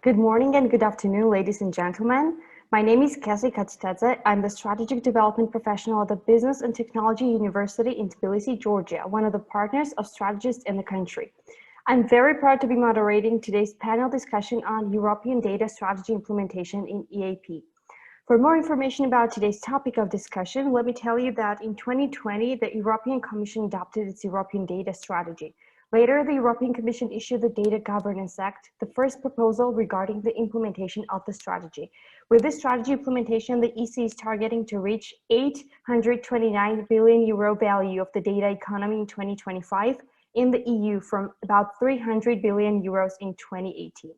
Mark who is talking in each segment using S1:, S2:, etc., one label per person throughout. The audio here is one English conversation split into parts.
S1: Good morning and good afternoon, ladies and gentlemen. My name is Kesi Katsitadze. I'm the Strategic Development Professional at the Business and Technology University in Tbilisi, Georgia, one of the partners of strategists in the country. I'm very proud to be moderating today's panel discussion on European Data Strategy Implementation in EaP. For more information about today's topic of discussion, let me tell you that in 2020, the European Commission adopted its European Data Strategy. Later, the European Commission issued the Data Governance Act, the first proposal regarding the implementation of the strategy. With this strategy implementation, the EC is targeting to reach €829 billion value of the data economy in 2025 in the EU from about €300 billion in 2018.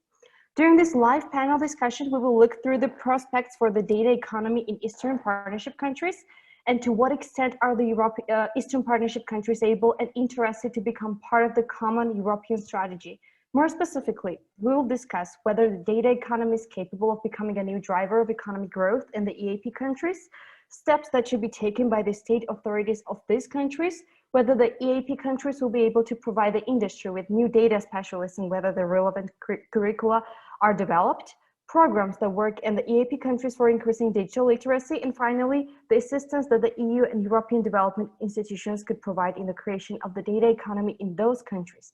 S1: During this live panel discussion, we will look through the prospects for the data economy in Eastern Partnership countries, and to what extent are the Eastern Partnership countries able and interested to become part of the common European strategy. More specifically, we will discuss whether the data economy is capable of becoming a new driver of economic growth in the EaP countries, steps that should be taken by the state authorities of these countries, whether the EaP countries will be able to provide the industry with new data specialists and whether the relevant curricula are developed, programs that work in the EaP countries for increasing digital literacy, and finally, the assistance that the EU and European development institutions could provide in the creation of the data economy in those countries.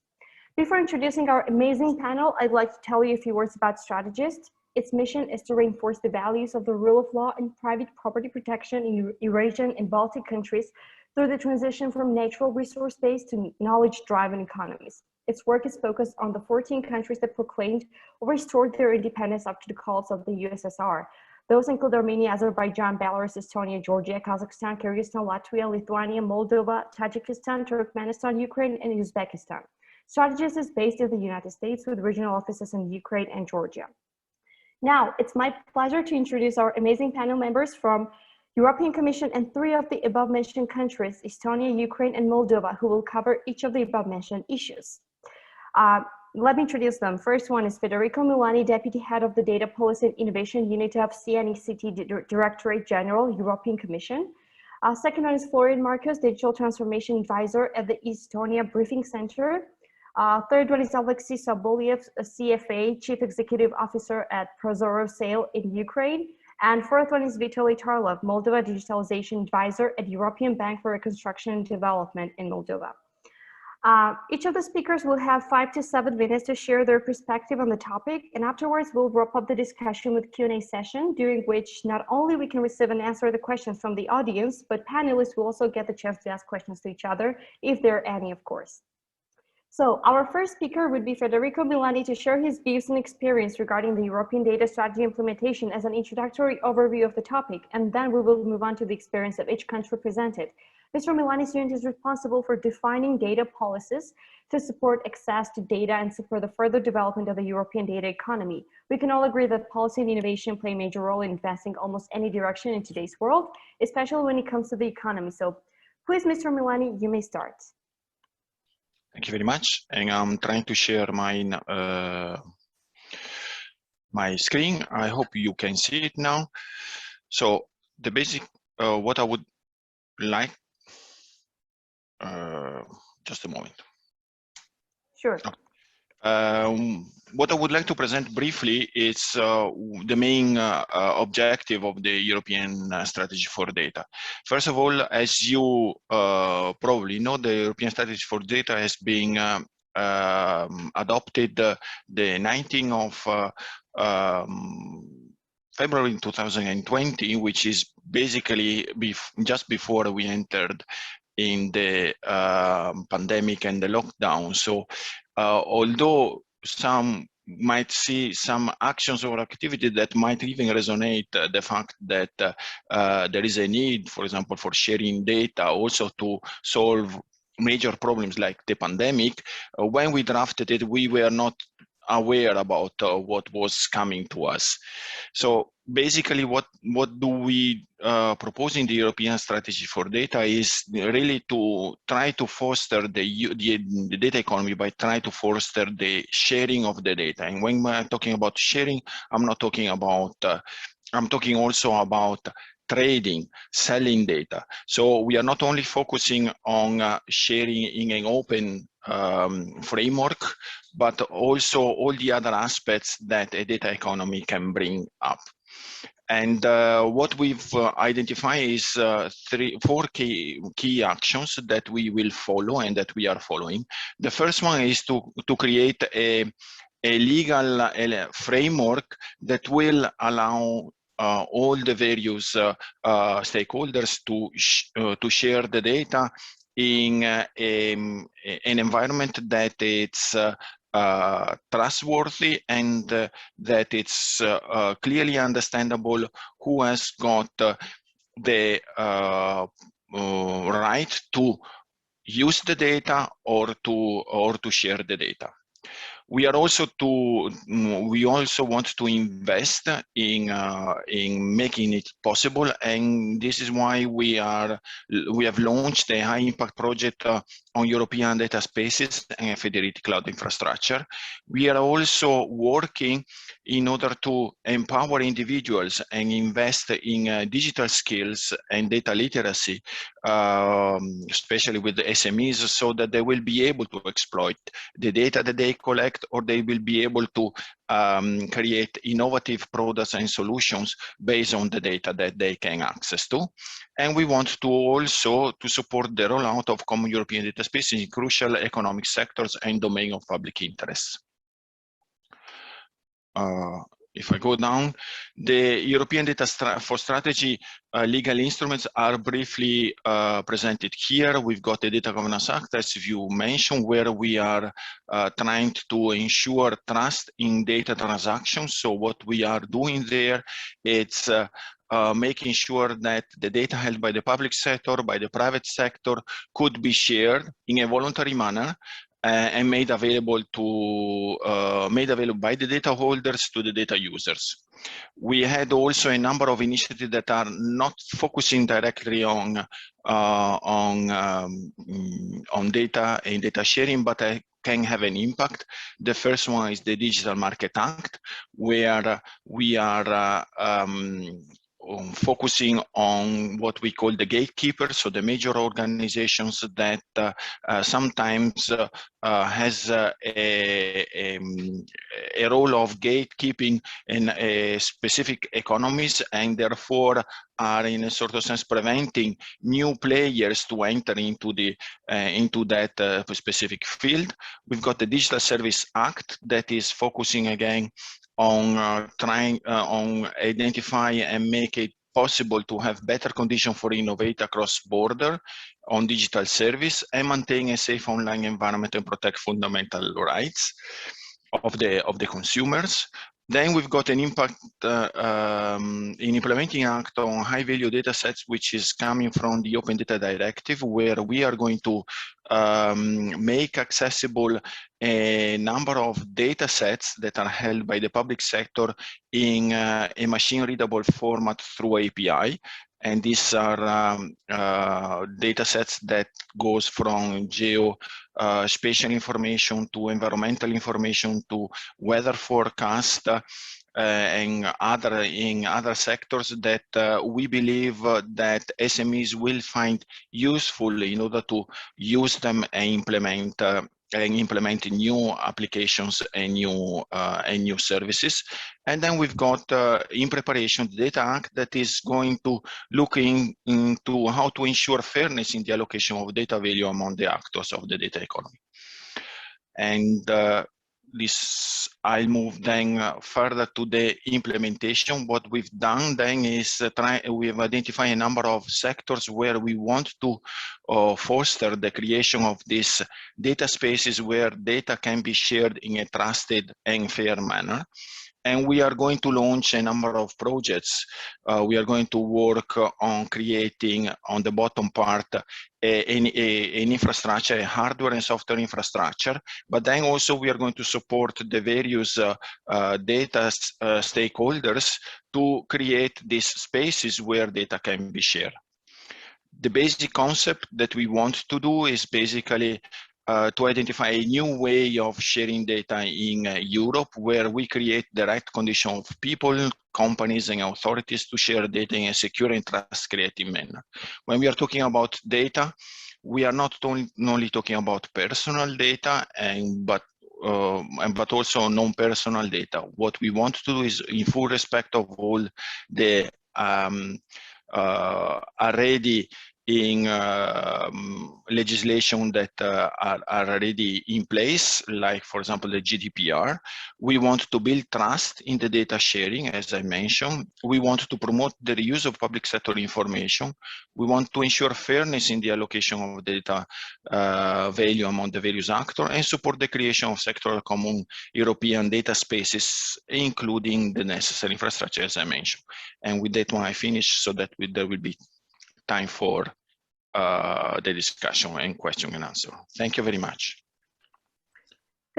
S1: Before introducing our amazing panel, I'd like to tell you a few words about StrategEast. Its mission is to reinforce the values of the rule of law and private property protection in Eurasian and Baltic countries through the transition from natural resource-based to knowledge-driven economies. Its work is focused on the 14 countries that proclaimed or restored their independence after the calls of the USSR. Those include Armenia, Azerbaijan, Belarus, Estonia, Georgia, Kazakhstan, Kyrgyzstan, Latvia, Lithuania, Moldova, Tajikistan, Turkmenistan, Ukraine, and Uzbekistan. StrategEast is based in the United States with regional offices in Ukraine and Georgia. Now, it's my pleasure to introduce our amazing panel members from European Commission and 3 of the above-mentioned countries, Estonia, Ukraine, and Moldova, who will cover each of the above-mentioned issues. Let me introduce them. First one is Federico Milani, Deputy Head of the Data Policy and Innovation Unit of CNECT Directorate General, European Commission. Second one is Florian Marcos, Digital Transformation Advisor at the Estonia Briefing Center. Third one is Alexis Soboliev, CFA, Chief Executive Officer at Prozorro.sale in Ukraine. And fourth one is Vitalie Tarlev, Moldova Digitalization Advisor at European Bank for Reconstruction and Development in Moldova. Each of the speakers will have 5 to 7 minutes to share their perspective on the topic, and afterwards we'll wrap up the discussion with Q&A session, during which not only we can receive and answer the questions from the audience, but panelists will also get the chance to ask questions to each other, if there are any, of course. So our first speaker would be Federico Milani to share his views and experience regarding the European Data Strategy Implementation as an introductory overview of the topic, and then we will move on to the experience of each country presented. Mr. Milani's unit is responsible for defining data policies to support access to data and support the further development of the European data economy. We can all agree that policy and innovation play a major role in advancing almost any direction in today's world, especially when it comes to the economy. So please, Mr. Milani, you may start.
S2: Thank you very much. And I'm trying to share my my screen. I hope you can see it now. So the basic, what I would like, just a moment.
S1: Sure.
S2: What I would like to present briefly is the main objective of the European strategy for data. First of all, as you probably know, the European strategy for data has been adopted the 19th of February 2020, which is basically just before we entered in the pandemic and the lockdown. So although some might see some actions or activity that might even resonate the fact that there is a need, for example, for sharing data also to solve major problems like the pandemic, when we drafted it, we were not aware about what was coming to us. So basically what do we propose in the European strategy for data is really to try to foster the data economy by trying to foster the sharing of the data. And when I'm talking about sharing, I'm not talking about, I'm talking also about trading, selling data. So we are not only focusing on sharing in an open framework, but also all the other aspects that a data economy can bring up. And what we've identified is four key actions that we will follow and that we are following. The first one is to create a legal framework that will allow all the various stakeholders to share the data in an environment that it's trustworthy and that it's clearly understandable who has got the right to use the data or to share the data. We also want to invest in making it possible, and this is why we have launched a high impact project on European data spaces and federated cloud infrastructure. We are also working in order to empower individuals and invest in digital skills and data literacy, especially with the SMEs, so that they will be able to exploit the data that they collect, or they will be able to create innovative products and solutions based on the data that they can access to. And we want to also to support the rollout of common European data spaces in crucial economic sectors and domain of public interest. If I go down, the European Data for Strategy legal instruments are briefly presented here. We've got the Data Governance Act, as you mentioned, where we are trying to ensure trust in data transactions. So what we are doing there, it's making sure that the data held by the public sector, by the private sector, could be shared in a voluntary manner, and made available by the data holders to the data users. We had also a number of initiatives that are not focusing directly on data and data sharing, but can have an impact. The first one is the Digital Market Act, where we are focusing on what we call the gatekeepers, so the major organizations that sometimes has a role of gatekeeping in specific economies, and therefore are in a sort of sense preventing new players to enter into that specific field. We've got the Digital Service Act that is focusing again on trying on identify and make it possible to have better conditions for innovate across border on digital service and maintain a safe online environment and protect fundamental rights of the consumers. Then we've got an impact in implementing act on high value data sets, which is coming from the Open Data Directive, where we are going to make accessible a number of data sets that are held by the public sector in a machine readable format through API. And these are data sets that goes from spatial information to environmental information to weather forecast and in other sectors that we believe that SMEs will find useful in order to use them and implement new applications and new services. And then we've got in preparation the Data Act that is going to look into how to ensure fairness in the allocation of data value among the actors of the data economy. And I'll move then further to the implementation. What we've done then is we've identified a number of sectors where we want to foster the creation of these data spaces where data can be shared in a trusted and fair manner. And we are going to launch a number of projects. We are going to work on creating, on the bottom part, an infrastructure, a hardware and software infrastructure. But then also we are going to support the various data stakeholders to create these spaces where data can be shared. The basic concept that we want to do is basically to identify a new way of sharing data in Europe, where we create the right condition of people, companies and authorities to share data in a secure and trust-creating manner. When we are talking about data, we are not only talking about personal data, but also non-personal data. What we want to do is, in full respect of all the already in legislation that are already in place, like, for example, the GDPR. We want to build trust in the data sharing, as I mentioned. We want to promote the reuse of public sector information. We want to ensure fairness in the allocation of data value among the various actors, and support the creation of sectoral common European data spaces, including the necessary infrastructure, as I mentioned. And with that one, I finish, so that there will be time for the discussion and question and answer. Thank you very much.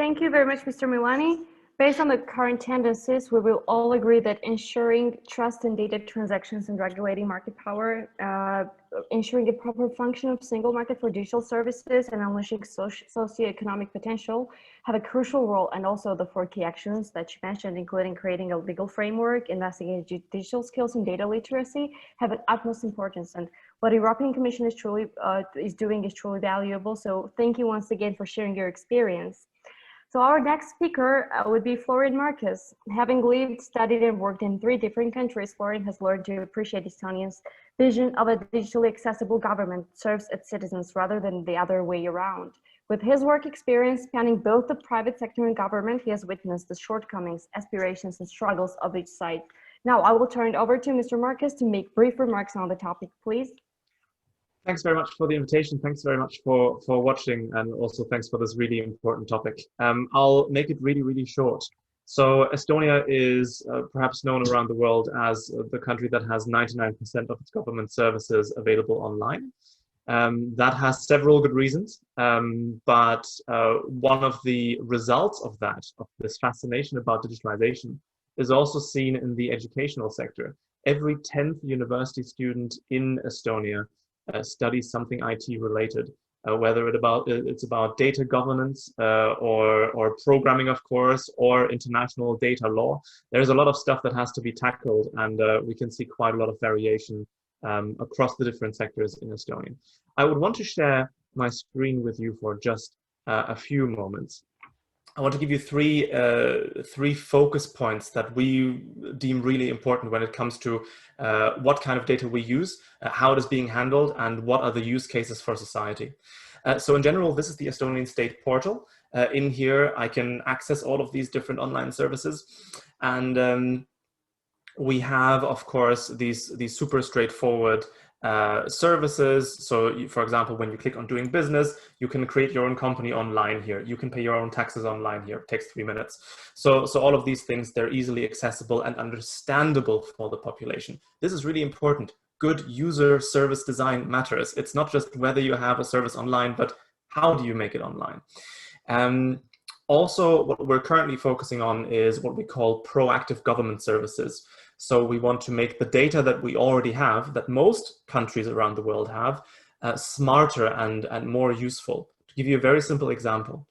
S1: Thank you very much, Mr. Milani. Based on the current tendencies, we will all agree that ensuring trust in data transactions and regulating market power, ensuring a proper function of single market for digital services, and unleashing socioeconomic potential have a crucial role. And also the 4 key actions that you mentioned, including creating a legal framework, investing in digital skills and data literacy, have an utmost importance. And what the European Commission is doing is truly valuable. So thank you once again for sharing your experience. So our next speaker would be Florian Marcus. Having lived, studied, and worked in 3 different countries, Florian has learned to appreciate Estonians' vision of a digitally accessible government serves its citizens rather than the other way around. With his work experience spanning both the private sector and government, he has witnessed the shortcomings, aspirations, and struggles of each side. Now I will turn it over to Mr. Marcus to make brief remarks on the topic, please.
S3: Thanks very much for the invitation. Thanks very much for watching, and also thanks for this really important topic. I'll make it really, really short. So Estonia is perhaps known around the world as the country that has 99% of its government services available online. That has several good reasons, but one of the results of that, of this fascination about digitalization, is also seen in the educational sector. Every 10th university student in Estonia studies something IT related, whether it's about data governance or programming, of course, or international data law. There's a lot of stuff that has to be tackled, and we can see quite a lot of variation across the different sectors in Estonia. I would want to share my screen with you for just a few moments. I want to give you three focus points that we deem really important when it comes to what kind of data we use, how it is being handled, and what are the use cases for society. So in general, this is the Estonian state portal. In here, I can access all of these different online services. And we have, of course, these super straightforward services. So for example, when you click on doing business, you can create your own company online here. You can pay your own taxes online here. It takes 3 minutes. So all of these things, they're easily accessible and understandable for the population. This is really important. Good user service design matters. It's not just whether you have a service online, but how do you make it online? Also, what we're currently focusing on is what we call proactive government services. So we want to make the data that we already have, that most countries around the world have, smarter and more useful. To give you a very simple example,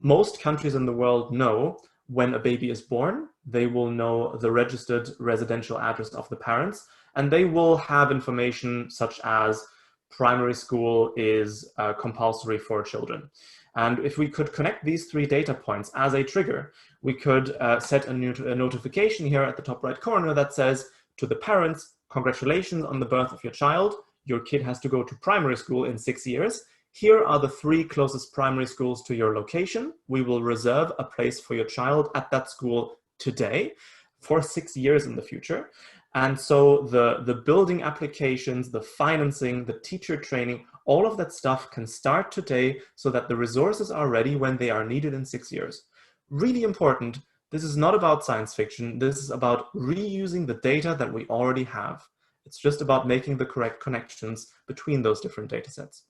S3: most countries in the world know when a baby is born, they will know the registered residential address of the parents, and they will have information such as primary school is compulsory for children. And if we could connect these 3 data points as a trigger, we could set a notification here at the top right corner that says to the parents, congratulations on the birth of your child. Your kid has to go to primary school in 6 years. Here are the 3 closest primary schools to your location. We will reserve a place for your child at that school today for 6 years in the future. And so the building applications, the financing, the teacher training, all of that stuff can start today so that the resources are ready when they are needed in 6 years. Really important. This is not about science fiction. This is about reusing the data that we already have. It's just about making the correct connections between those different data sets.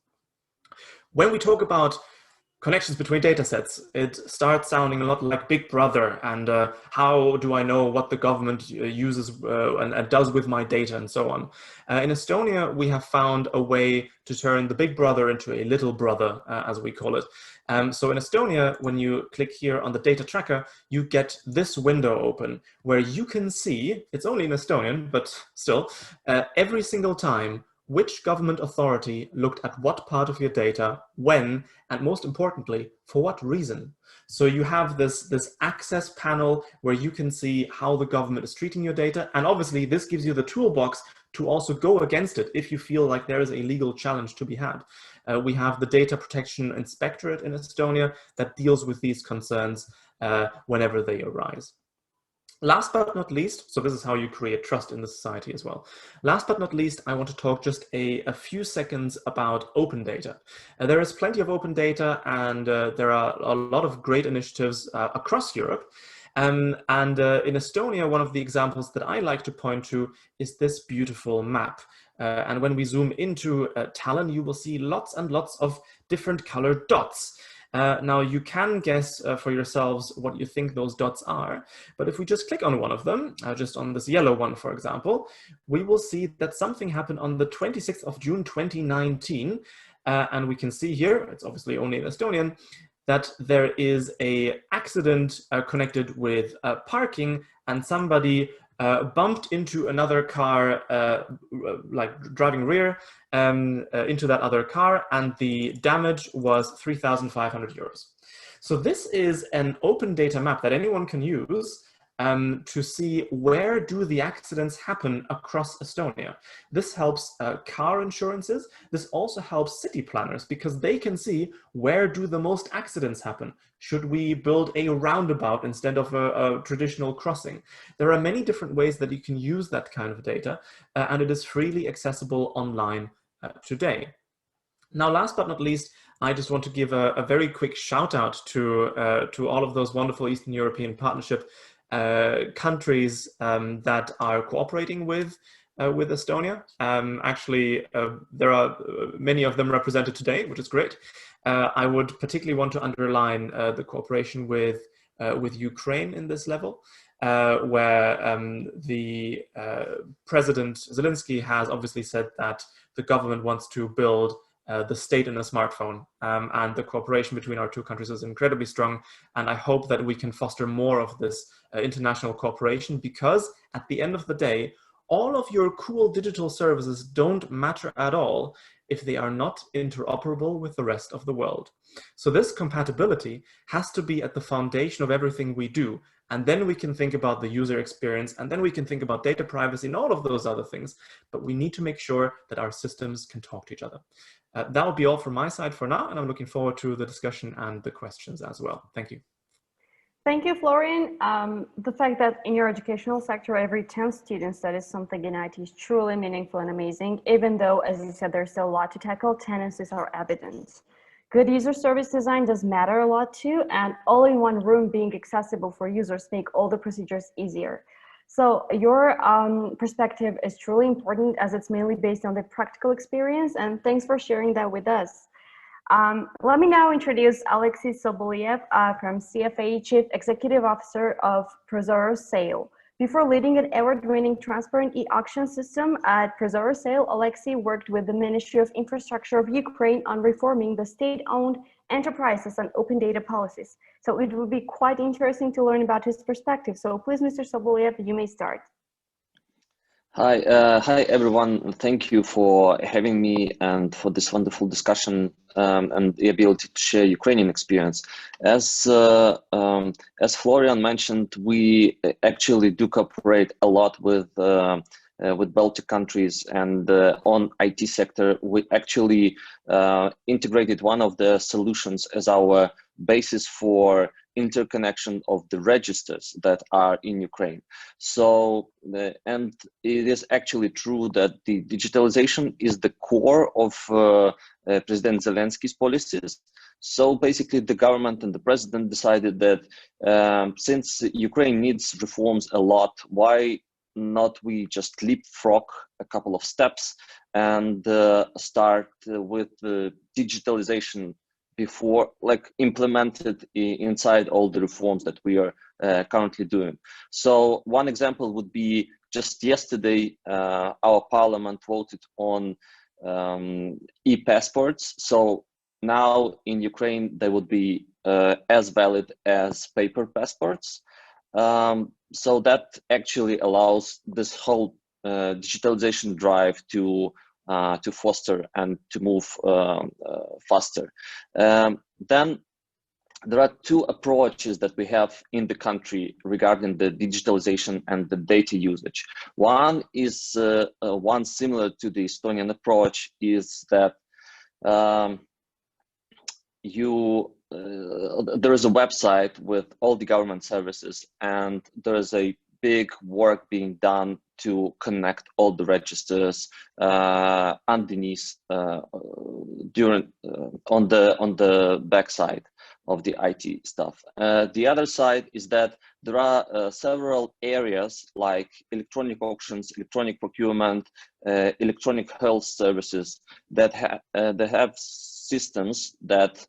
S3: When we talk about connections between data sets, it starts sounding a lot like Big Brother and how do I know what the government uses and does with my data and so on. In Estonia, we have found a way to turn the Big Brother into a little brother, as we call it. So in Estonia, when you click here on the data tracker, you get this window open where you can see, it's only in Estonian, but still, every single time which government authority looked at what part of your data, when, and most importantly, for what reason. So you have this access panel where you can see how the government is treating your data. And obviously this gives you the toolbox to also go against it if you feel like there is a legal challenge to be had. We have the Data Protection Inspectorate in Estonia that deals with these concerns whenever they arise. Last but not least, so this is how you create trust in the society as well. Last but not least, I want to talk just a few seconds about open data. There is plenty of open data and there are a lot of great initiatives across Europe. In Estonia, one of the examples that I like to point to is this beautiful map. And when we zoom into Tallinn, you will see lots and lots of different colored dots. Now you can guess for yourselves what you think those dots are, but if we just click on one of them, just on this yellow one, for example, we will see that something happened on the 26th of June 2019, and we can see here, it's obviously only in Estonian, that there is an accident connected with parking, and somebody bumped into another car, like driving rear, into that other car, and the damage was 3,500 euros. So this is an open data map that anyone can use to see where do the accidents happen across Estonia. This helps car insurances. This also helps city planners because they can see where do the most accidents happen. Should we build a roundabout instead of a traditional crossing? There are many different ways that you can use that kind of data, and it is freely accessible online today. Now, last but not least, I just want to give a very quick shout out to all of those wonderful Eastern European Partnership countries that are cooperating with Estonia. Actually, there are many of them represented today, which is great. I would particularly want to underline the cooperation with Ukraine in this level, where the President Zelensky has obviously said that the government wants to build the state in a smartphone, and the cooperation between our two countries is incredibly strong, and I hope that we can foster more of this international cooperation, because at the end of the day, all of your cool digital services don't matter at all if they are not interoperable with the rest of the world. So this compatibility has to be at the foundation of everything we do, and then we can think about the user experience, and then we can think about data privacy and all of those other things, but we need to make sure that our systems can talk to each other. That will be all from my side for now, and I'm looking forward to the discussion and the questions as well. Thank you.
S1: Thank you, Florian. The fact that in your educational sector, every 10 students studies something in IT is truly meaningful and amazing, even though, as you said, there's still a lot to tackle. Tendencies are evident. Good user service design does matter a lot too, and all in one room being accessible for users make all the procedures easier. So your perspective is truly important as it's mainly based on the practical experience, and thanks for sharing that with us. Let me now introduce Alexis Soboliev from CFA, Chief Executive Officer of Prozorro.sale. Before leading an award-winning transparent e-auction system at Prozorro.sale, Oleksii worked with the Ministry of Infrastructure of Ukraine on reforming the state-owned enterprises and open data policies. So it will be quite interesting to learn about his perspective. So please, Mr. Soboliev, you may start.
S4: Hi, hi everyone. Thank you for having me and for this wonderful discussion and the ability to share Ukrainian experience. As Florian mentioned, we actually do cooperate a lot with Baltic countries, and on IT sector, we actually integrated one of the solutions as our basis for interconnection of the registers that are in Ukraine. So, and it is actually true that the digitalization is the core of President Zelensky's policies. So basically the government and the president decided that since Ukraine needs reforms a lot, why not we just leapfrog a couple of steps and start with the digitalization before, like implemented inside all the reforms that we are currently doing. So one example would be just yesterday, our parliament voted on e-passports. So now in Ukraine, they would be as valid as paper passports. So that actually allows this whole digitalization drive to foster and to move faster. Then there are two approaches that we have in the country regarding the digitalization and the data usage. One is one similar to the Estonian approach, is that there is a website with all the government services, and there is a big work being done to connect all the registers underneath on the backside of the IT stuff. The other side is that there are several areas like electronic auctions, electronic procurement, electronic health services that have systems that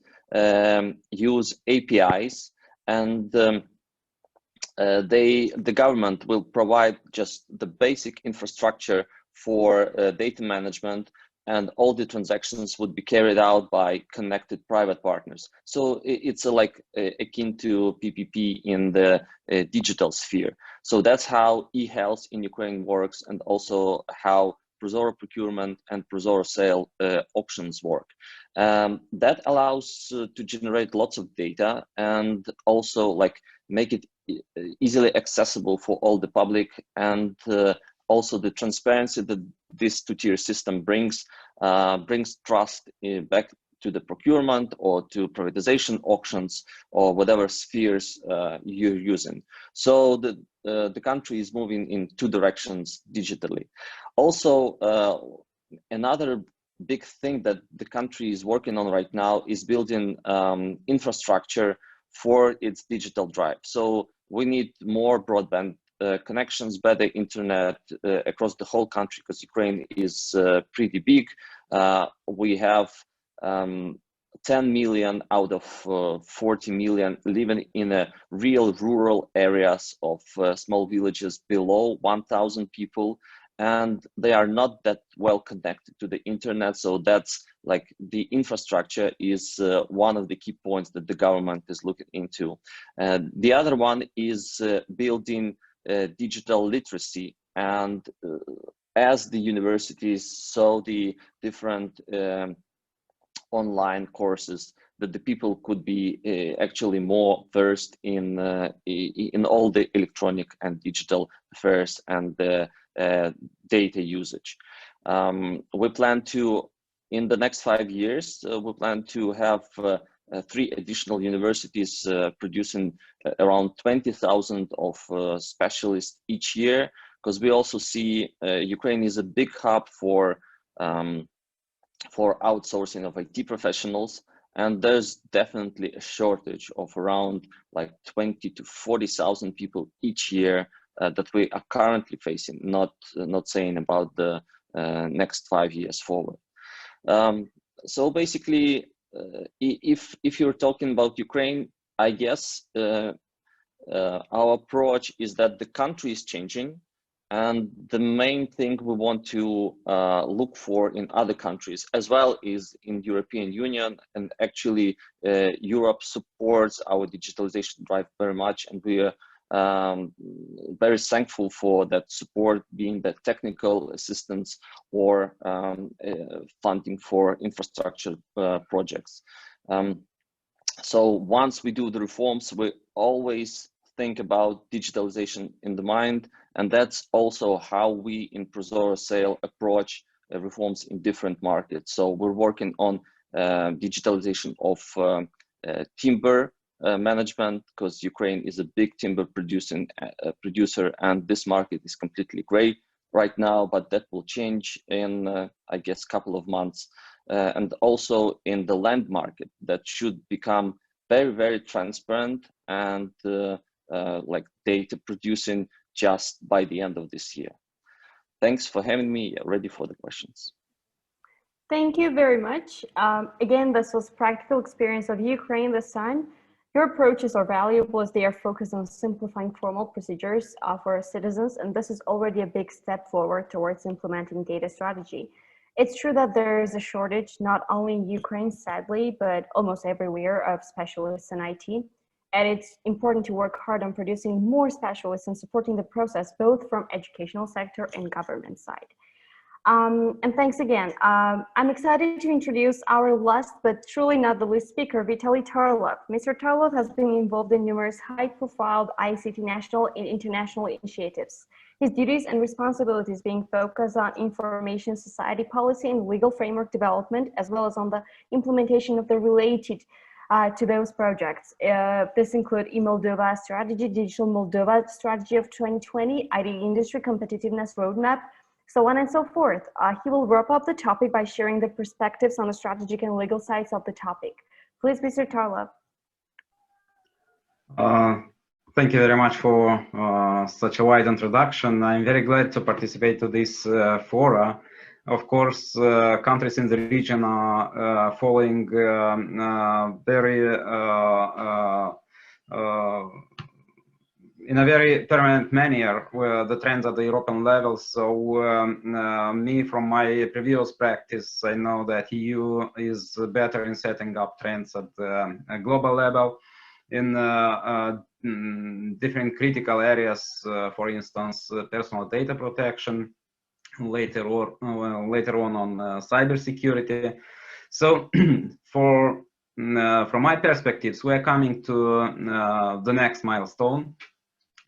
S4: use APIs, and the government will provide just the basic infrastructure for data management, and all the transactions would be carried out by connected private partners. So it's like akin to PPP in the digital sphere. So that's how e-health in Ukraine works, and also how Prozorro procurement and Prozorro.sale auctions work. That allows to generate lots of data, and also like make it easily accessible for all the public, and also the transparency that this two-tier system brings trust back to the procurement or to privatization auctions or whatever spheres you're using. So the country is moving in two directions digitally. Also, another big thing that the country is working on right now is building infrastructure for its digital drive. So we need more broadband connections, better internet across the whole country, because Ukraine is pretty big. We have 10 million out of 40 million living in a real rural areas of small villages below 1,000 people, and they are not that well connected to the internet. So that's like the infrastructure is one of the key points that the government is looking into. The other one is building digital literacy, and as the universities saw the different online courses, that the people could be actually more versed in all the electronic and digital affairs and data usage. We plan to, in the next 5 years, we plan to have 3 additional universities producing around 20,000 of specialists each year, because we also see Ukraine is a big hub for outsourcing of IT professionals, and there's definitely a shortage of around like 20 to 40,000 people each year that we are currently facing, not saying about the next 5 years forward. So basically, if you're talking about Ukraine, I guess our approach is that the country is changing, and the main thing we want to look for in other countries as well is in European Union, and actually Europe supports our digitalization drive very much, and we are very thankful for that support, being the technical assistance or funding for infrastructure projects. So once we do the reforms, we always think about digitalization in the mind, and that's also how we in Prozorro.sale approach reforms in different markets. So we're working on digitalization of timber management, because Ukraine is a big timber producer, and this market is completely gray right now, but that will change in I guess couple of months. And also in the land market, that should become very, very transparent and like data producing just by the end of this year. Thanks for having me. Ready for the questions.
S1: Thank you very much. Again, this was practical experience of Ukraine this time. Your approaches are valuable as they are focused on simplifying formal procedures for citizens, and this is already a big step forward towards implementing data strategy. It's true that there is a shortage, not only in Ukraine, sadly, but almost everywhere, of specialists in IT. And it's important to work hard on producing more specialists and supporting the process, both from educational sector and government side. And thanks again. I'm excited to introduce our last but truly not the least speaker, Vitalie Tarlev. Mr. Tarlev has been involved in numerous high-profile ICT national and international initiatives. His duties and responsibilities being focused on information society policy and legal framework development, as well as on the implementation of the related to those projects. This include e-Moldova strategy, Digital Moldova strategy of 2020, IT industry competitiveness roadmap, so on and so forth. He will wrap up the topic by sharing the perspectives on the strategic and legal sides of the topic. Please, Mr. Tarlev.
S5: Thank you very much for such a wide introduction. I'm very glad to participate to this fora. Of course, countries in the region are following in a very permanent manner the trends at the European level. So me, from my previous practice, I know that EU is better in setting up trends at a global level in different critical areas, for instance, personal data protection, later on cybersecurity. So from my perspectives, we are coming to the next milestone.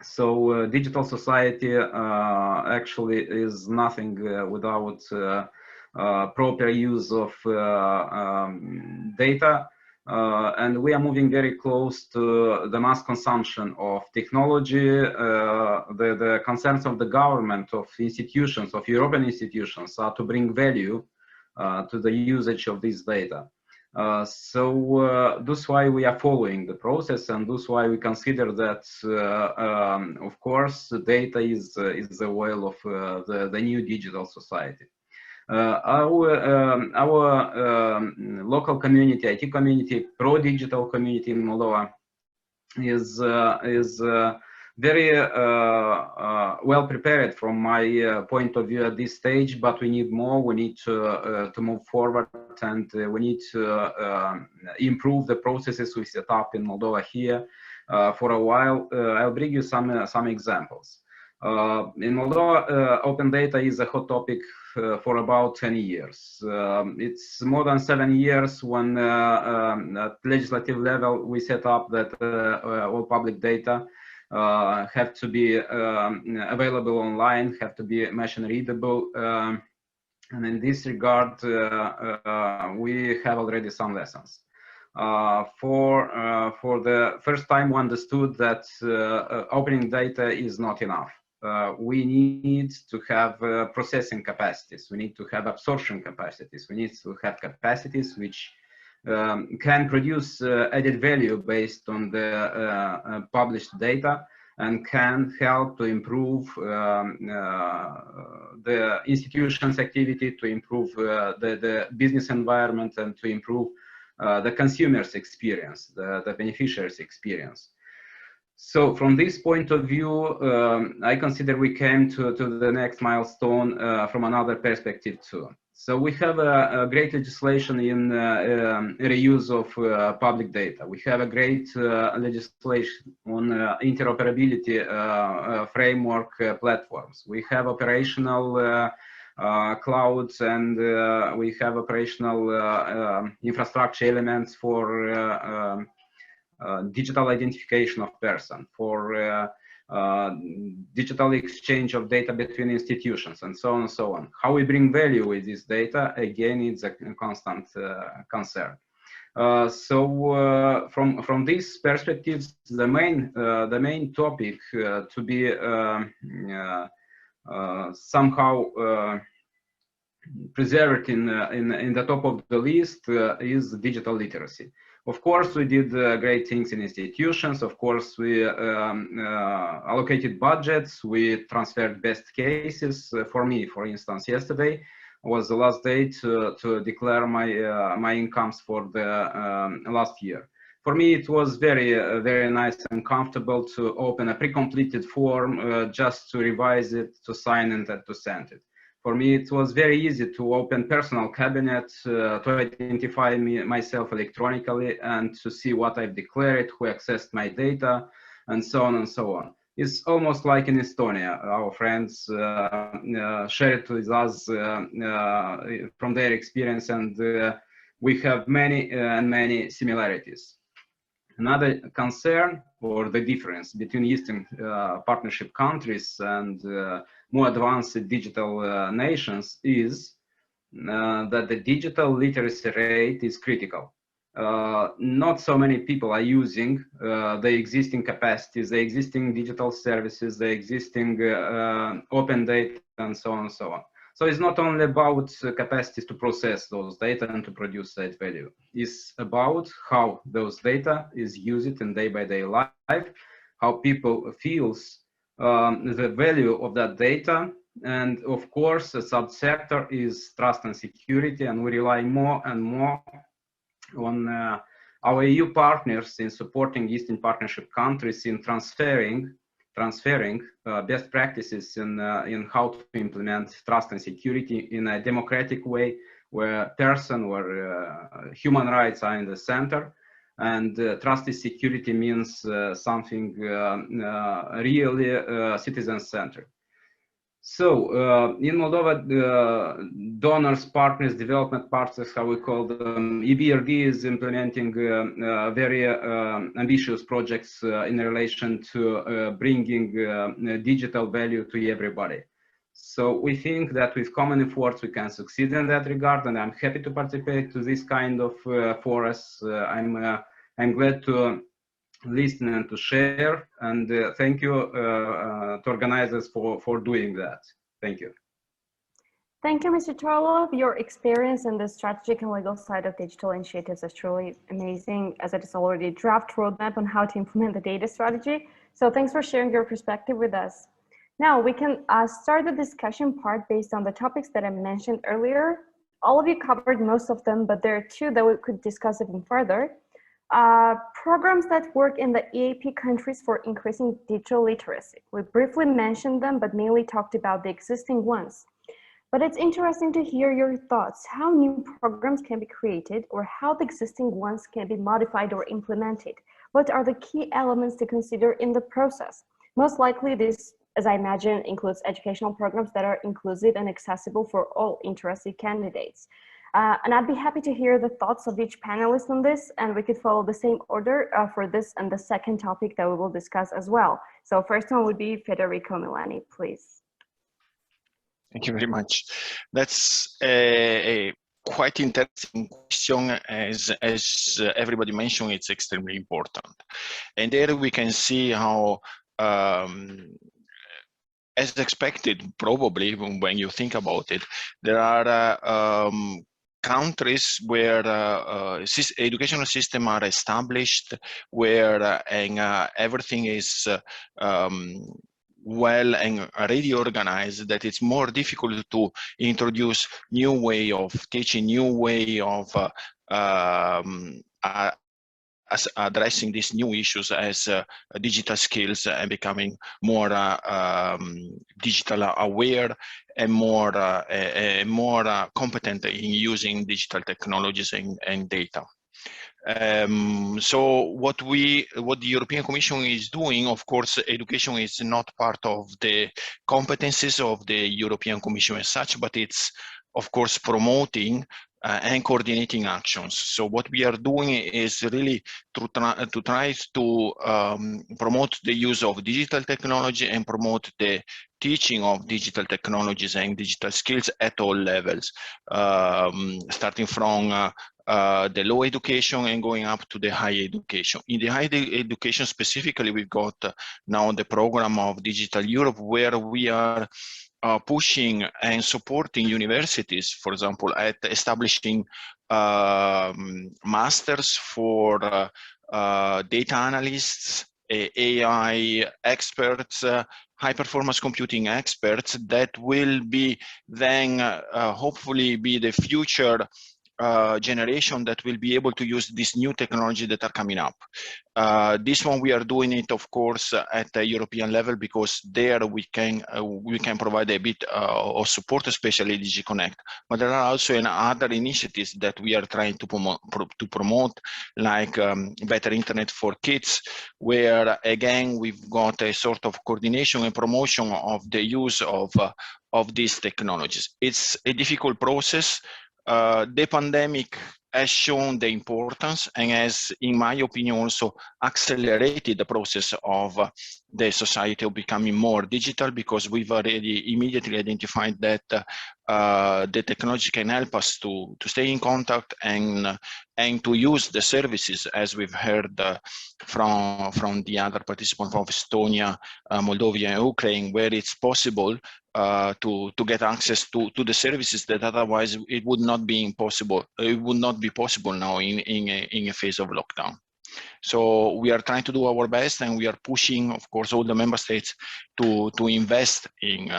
S5: So digital society actually is nothing without proper use of data, and we are moving very close to the mass consumption of technology. The concerns of the government, of institutions, of European institutions, are to bring value to the usage of this data. So that's why we are following the process, and that's why we consider that, of course, data is the oil of the new digital society. Our local community, IT community, pro-digital community in Moldova is very well prepared from my point of view at this stage, but we need more. We need to move forward, and we need to improve the processes we set up in Moldova here for a while. I'll bring you some examples. In Moldova, open data is a hot topic for about 10 years. It's more than 7 years when at legislative level we set up that all public data have to be available online, have to be machine readable, and in this regard we have already some lessons. For the first time, we understood that opening data is not enough. We need to have processing capacities. We need to have absorption capacities. We need to have capacities which can produce added value based on the published data, and can help to improve the institution's activity, to improve the business environment, and to improve the consumer's experience, the beneficiary's experience. So from this point of view, I consider we came to the next milestone from another perspective too. So we have a great legislation in reuse of public data. We have a great legislation on interoperability framework platforms. We have operational clouds, and we have operational infrastructure elements for digital identification of person, for digital exchange of data between institutions, and so on and so on. How we bring value with this data, again, it's a constant concern. So from these perspectives, the main topic to be somehow preserved in the top of the list is digital literacy. Of course, we did great things in institutions. Of course, we allocated budgets. We transferred best cases. For me, for instance, yesterday, was the last day to declare my incomes for the last year. For me, it was very nice and comfortable to open a pre-completed form, just to revise it, to sign it, and to send it. For me, it was very easy to open personal cabinet, to identify myself electronically, and to see what I've declared, who accessed my data, and so on and so on. It's almost like in Estonia. Our friends share it with us from their experience, and we have many similarities. Another concern, or the difference between Eastern Partnership countries and more advanced digital nations, is that the digital literacy rate is critical. Not so many people are using the existing capacities, the existing digital services, the existing open data, and so on and so on. So it's not only about capacities to process those data and to produce that value. It's about how those data is used in day-by-day life, how people feels the value of that data. And of course, a subsector is trust and security, and we rely more and more on our EU partners in supporting Eastern Partnership countries in transferring best practices in how to implement trust and security in a democratic way, where human rights are in the center, and trust and security means something really citizen-centered. So in Moldova, donors, partners, development partners, how we call them, EBRD is implementing very ambitious projects in relation to bringing digital value to everybody. So we think that with common efforts we can succeed in that regard, and I'm happy to participate to this kind of forums. I'm glad to listen and to share, and thank you to organizers for doing that. Thank you.
S1: Thank you, Mr. Tarlev. Your experience in the strategic and legal side of digital initiatives is truly amazing, as it is already a draft roadmap on how to implement the data strategy. So thanks for sharing your perspective with us. Now we can start the discussion part based on the topics that I mentioned earlier. All of you covered most of them, but there are two that we could discuss even further. Programs that work in the EaP countries for increasing digital literacy. We briefly mentioned them, but mainly talked about the existing ones. But it's interesting to hear your thoughts, how new programs can be created, or how the existing ones can be modified or implemented. What are the key elements to consider in the process? Most likely this, as I imagine, includes educational programs that are inclusive and accessible for all interested candidates. And I'd be happy to hear the thoughts of each panelist on this, and we could follow the same order for this and the second topic that we will discuss as well. So first one would be Federico Milani, please.
S2: Thank you very much. That's a quite interesting question. As everybody mentioned, it's extremely important. And there we can see how, as expected, probably when you think about it, there are countries where educational systems are established, where everything is well and already organized, that it's more difficult to introduce new way of teaching, new way of addressing these new issues as digital skills and becoming more digital aware and more competent in using digital technologies and data. So what the European Commission is doing, of course, education is not part of the competences of the European Commission as such, but it's, of course, promoting and coordinating actions. So what we are doing is really to try to promote the use of digital technology and promote the teaching of digital technologies and digital skills at all levels, starting from the low education and going up to the high education. In the high education specifically, we've got now the program of Digital Europe, where we are pushing and supporting universities, for example, at establishing masters for data analysts, AI experts, high performance computing experts that will be then hopefully be the future generation that will be able to use this new technology that are coming up. This one we are doing it, of course, at the European level, because there we can provide a bit of support, especially DG Connect. But there are also other initiatives that we are trying to promote, like Better Internet for Kids, where again we've got a sort of coordination and promotion of the use of these technologies. It's a difficult process. The pandemic has shown the importance and has, in my opinion, also accelerated the process of the society of becoming more digital, because we've already immediately identified that the technology can help us to stay in contact and to use the services, as we've heard from the other participants of Estonia, Moldova, and Ukraine, where it's possible to get access to the services that otherwise it would not be impossible. It would not be possible now in a phase of lockdown. So we are trying to do our best, and we are pushing, of course, all the member states to invest in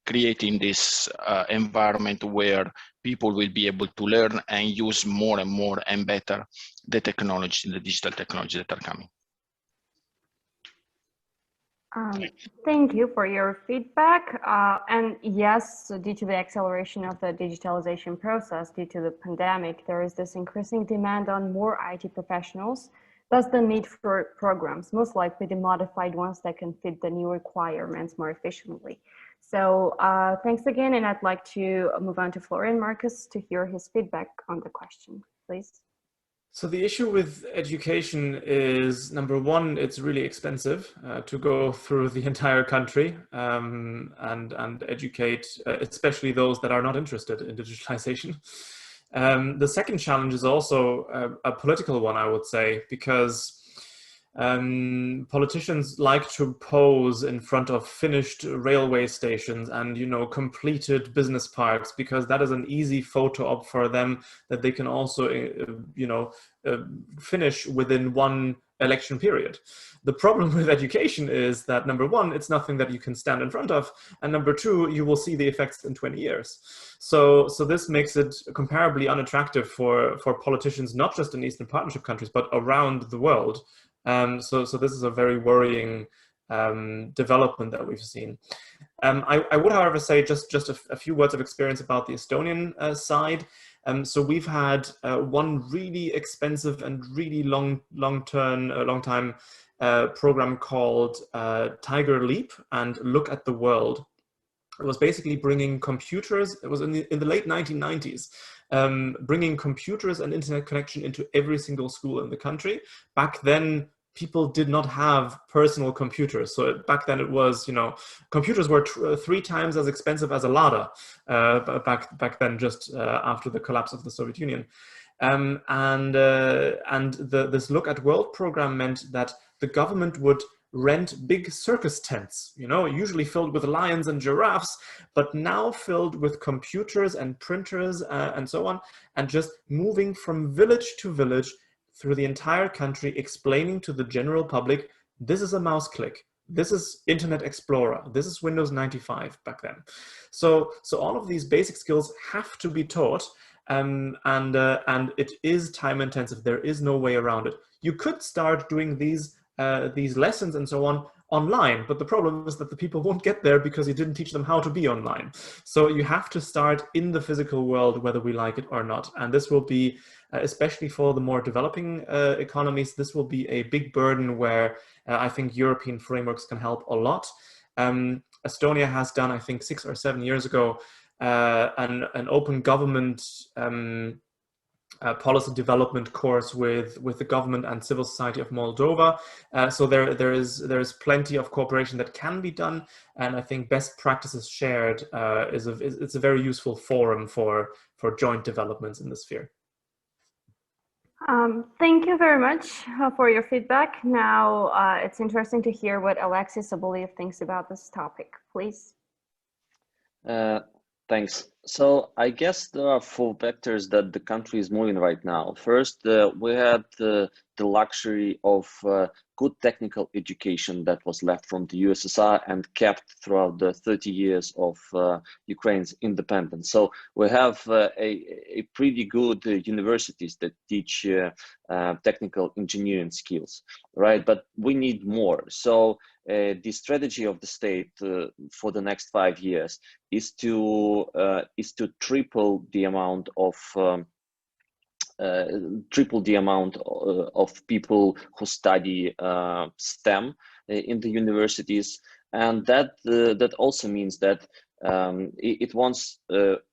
S2: creating this environment where people will be able to learn and use more and more and better the technology, the digital technology that are coming.
S1: Thank you for your feedback. And yes, due to the acceleration of the digitalization process, due to the pandemic, there is this increasing demand on more IT professionals. Thus, the need for programs, most likely the modified ones that can fit the new requirements more efficiently. So thanks again, and I'd like to move on to Florian Marcus to hear his feedback on the question, please.
S3: So the issue with education is, number one, it's really expensive to go through the entire country and educate, especially those that are not interested in digitalization. The second challenge is also a political one, I would say, because politicians like to pose in front of finished railway stations and, you know, completed business parks, because that is an easy photo op for them that they can also, you know, finish within one election period. The problem with education is that, number one, it's nothing that you can stand in front of, and number two, you will see the effects in 20 years. So this makes it comparably unattractive for politicians, not just in Eastern Partnership countries, but around the world. So this is a very worrying development that we've seen. I would, however, say just a few words of experience about the Estonian side. So we've had one really expensive and really long time program called Tiger Leap and Look at the World. It was basically bringing computers. It was in the late 1990s. Bringing computers and internet connection into every single school in the country. Back then, people did not have personal computers. So back then it was, you know, computers were 3 times as expensive as a Lada back then, just after the collapse of the Soviet Union. This Look at World program meant that the government would rent big circus tents, you know, usually filled with lions and giraffes, but now filled with computers and printers and so on, and just moving from village to village through the entire country, explaining to the general public, this is a mouse click, this is Internet Explorer, this is Windows 95 back then. So all of these basic skills have to be taught, and it is time intensive. There is no way around it. You could start doing these lessons and so on online, but the problem is that the people won't get there because you didn't teach them how to be online. So you have to start in the physical world, whether we like it or not. And this will be, especially for the more developing economies, this will be a big burden where I think European frameworks can help a lot. Estonia has done, I think 6 or 7 years ago, an open government policy development course with the government and civil society of Moldova. So there is plenty of cooperation that can be done, and I think best practices shared it's a very useful forum for joint developments in the sphere.
S1: Thank you very much for your feedback. Now it's interesting to hear what Alexis Soboliev thinks about this topic, please.
S4: Thanks. So I guess there are 4 vectors that the country is moving right now. First, we had the luxury of good technical education that was left from the USSR and kept throughout the 30 years of Ukraine's independence. So we have a pretty good universities that teach technical engineering skills, right? But we need more. So the strategy of the state for the next 5 years is to triple the amount of people who study STEM in the universities, and that also means that it wants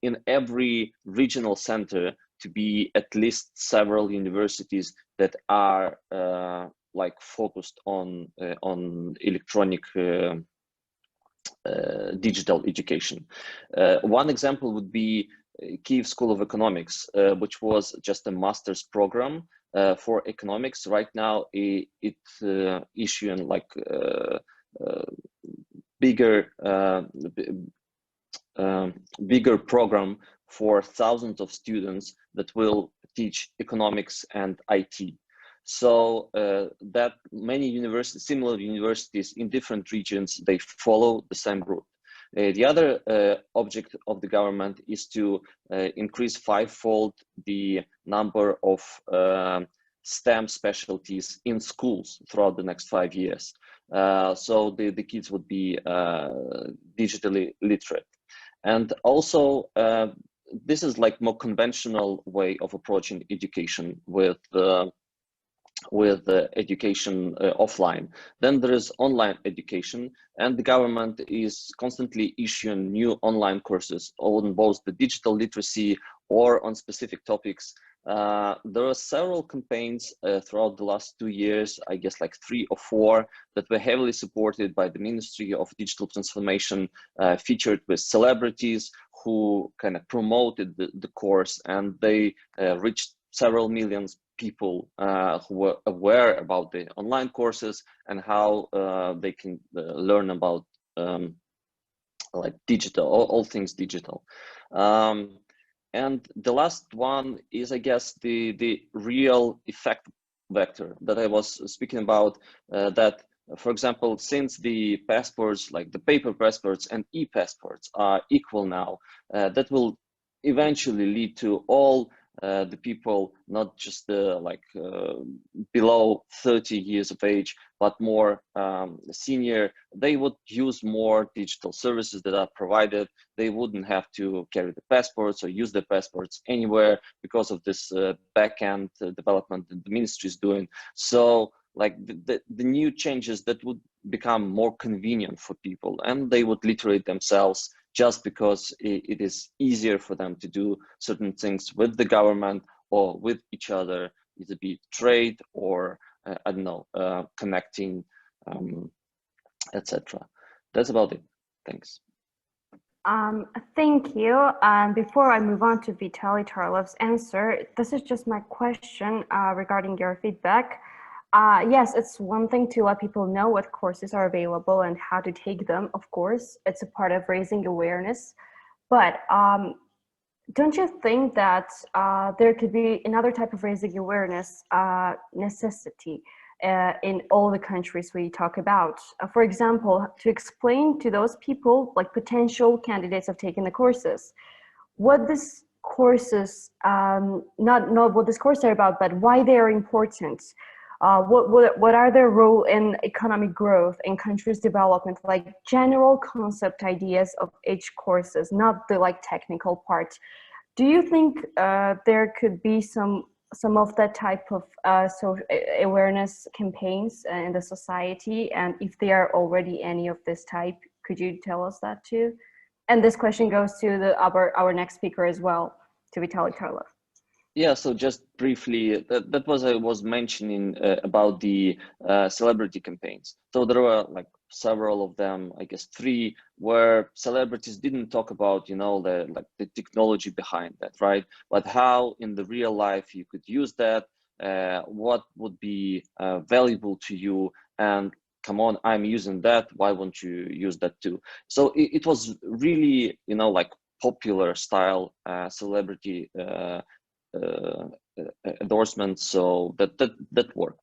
S4: in every regional center to be at least several universities that are like focused on electronic digital education. One example would be Kyiv School of Economics, which was just a master's program for economics. Right now, it's issuing like bigger program for thousands of students that will teach economics and IT. So that many universities, similar universities in different regions, they follow the same route. The other object of the government is to increase 5-fold the number of STEM specialties in schools throughout the next 5 years. So the kids would be digitally literate. And also, this is like more conventional way of approaching education with education offline. Then there is online education, and the government is constantly issuing new online courses on both the digital literacy or on specific topics. There are several campaigns throughout the last 2 years, I guess like 3 or 4, that were heavily supported by the Ministry of Digital Transformation, featured with celebrities who kind of promoted the course, and they reached several millions people who were aware about the online courses and how they can learn about like digital, all things digital. And the last one is, I guess, the real effect vector that I was speaking about, that, for example, since the passports, like the paper passports and e-passports are equal now, that will eventually lead to all the people, not just below 30 years of age, but more senior. They would use more digital services that are provided. They wouldn't have to carry the passports or use the passports anywhere because of this back-end development that the ministry is doing. So like the new changes that would become more convenient for people, and they would literate themselves just because it is easier for them to do certain things with the government or with each other, either be trade or I don't know, connecting, etc. That's about it. Thanks.
S1: Thank you. Before I move on to Vitalie Tarlev's answer, this is just my question regarding your feedback. Yes, it's one thing to let people know what courses are available and how to take them. Of course, it's a part of raising awareness. But don't you think that there could be another type of raising awareness necessity in all the countries we talk about? For example, to explain to those people, like potential candidates of taking the courses, what this courses, not what this course are about, but why they are important. What are their role in economic growth and countries' development, like general concept ideas of each courses, not the like technical part. Do you think there could be some of that type of awareness campaigns in the society? And if there are already any of this type, could you tell us that too? And this question goes to our next speaker as well, to Vitalie Tarlev.
S4: Yeah, so just briefly, that was I was mentioning about the celebrity campaigns. So there were like several of them, I guess 3, where celebrities didn't talk about, you know, the technology behind that, right? But how in the real life you could use that, what would be valuable to you, and come on, I'm using that, why won't you use that too? So it was really, you know, like popular style celebrity endorsements. So that worked.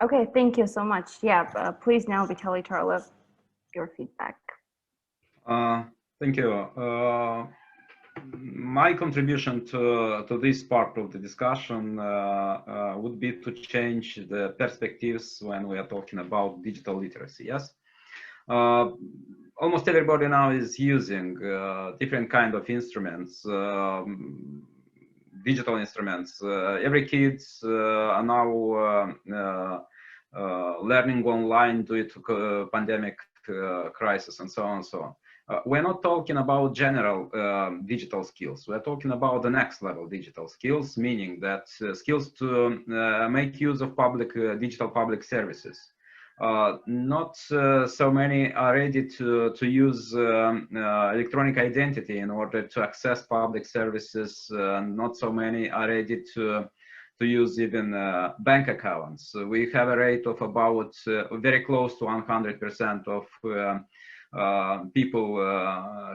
S1: Okay, thank you so much. Yeah, please now, Vitalie, Tarlev, your feedback.
S5: Thank you. My contribution to this part of the discussion would be to change the perspectives when we are talking about digital literacy. Yes, almost everybody now is using different kind of instruments, digital instruments. Every kids are now learning online due to pandemic crisis and so on and so on. We're not talking about general digital skills. We're talking about the next level digital skills, meaning that skills to make use of digital public services. Not so many are ready to use electronic identity in order to access public services. Not so many are ready to use even bank accounts. We have a rate of about very close to 100% of people